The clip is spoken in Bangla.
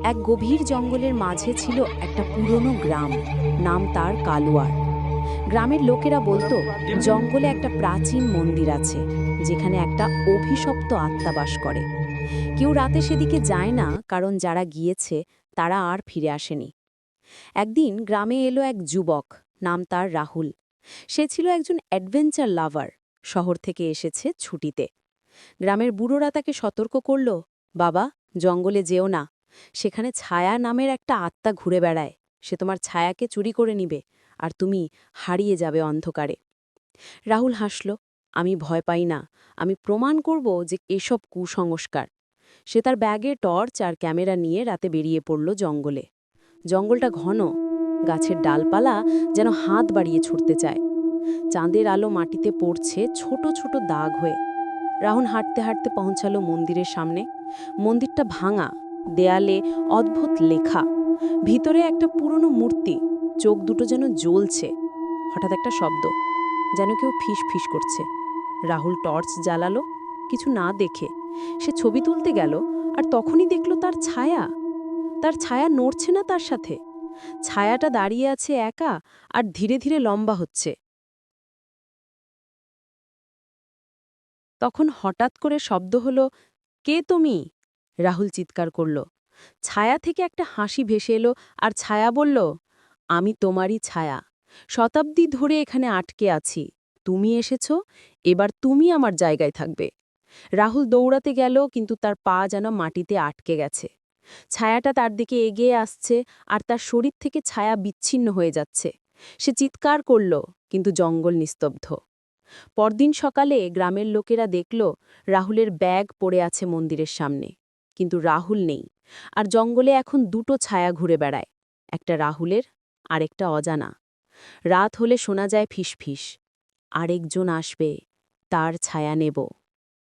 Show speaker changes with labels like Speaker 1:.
Speaker 1: এক গভীর জঙ্গলের মাঝে ছিল একটা পুরনো গ্রাম। নাম তার কালুয়ার। গ্রামের লোকেরা বলতো জঙ্গলে একটা প্রাচীন মন্দির আছে, যেখানে একটা অভিশপ্ত আত্মা বাস করে। কেউ রাতে সেদিকে যায় না, কারণ যারা গিয়েছে তারা আর ফিরে আসেনি। একদিন গ্রামে এলো এক যুবক, নাম তার রাহুল। সে ছিল একজন অ্যাডভেঞ্চার লাভার। শহর থেকে এসেছে ছুটিতে। গ্রামের বুড়োরা তাকে সতর্ক করল, বাবা, জঙ্গলে যেও না। সেখানে ছায়া নামের একটা আত্মা ঘুরে বেড়ায়। সে তোমার ছায়াকে চুরি করে নিবে, আর তুমি হারিয়ে যাবে অন্ধকারে। রাহুল হাসল, আমি ভয় পাই না। আমি প্রমাণ করব যে এসব কুসংস্কার। সে তার ব্যাগে টর্চ আর ক্যামেরা নিয়ে রাতে বেরিয়ে পড়ল জঙ্গলে। জঙ্গলটা ঘন, গাছের ডালপালা যেন হাত বাড়িয়ে ছুটতে চায়। চাঁদের আলো মাটিতে পড়ছে ছোট ছোট দাগ হয়ে। রাহুল হাঁটতে হাঁটতে পৌঁছালো মন্দিরের সামনে। মন্দিরটা ভাঙা, দেয়ালে অদ্ভুত লেখা। ভিতরে একটা পুরনো মূর্তি, চোখ দুটো যেন জ্বলছে। হঠাৎ একটা শব্দ, যেন কেউ ফিস ফিস করছে। রাহুল টর্চ জ্বালালো, কিছু না দেখে। সে ছবি তুলতে গেল, আর তখনই দেখল তার ছায়া। তার ছায়া নড়ছে না তার সাথে। ছায়াটা দাঁড়িয়ে আছে একা, আর ধীরে ধীরে লম্বা হচ্ছে। তখন হঠাৎ করে শব্দ হলো, কে তুমি? রাহুল চিৎকার করল। ছায়া থেকে একটা হাসি ভেসে এলো, আর ছায়া বলল, আমি তোমারই ছায়া। শতাব্দী ধরে এখানে আটকে আছি। তুমি এসেছ, এবার তুমি আমার জায়গায় থাকবে। রাহুল দৌড়াতে গেল, কিন্তু তার পা যেন মাটিতে আটকে গেছে। ছায়াটা তার দিকে এগিয়ে আসছে, আর তার শরীর থেকে ছায়া বিচ্ছিন্ন হয়ে যাচ্ছে। সে চিৎকার করল, কিন্তু জঙ্গল নিস্তব্ধ। পরদিন সকালে গ্রামের লোকেরা দেখল রাহুলের ব্যাগ পড়ে আছে মন্দিরের সামনে। কিন্তু রাহুল নেই, আর জঙ্গলে এখন দুটো ছায়া ঘুরে বেড়ায়, একটা রাহুলের, আরেকটা অজানা। রাত হলে শোনা যায় ফিসফিস, আরেকজন আসবে, তার ছায়া নেব।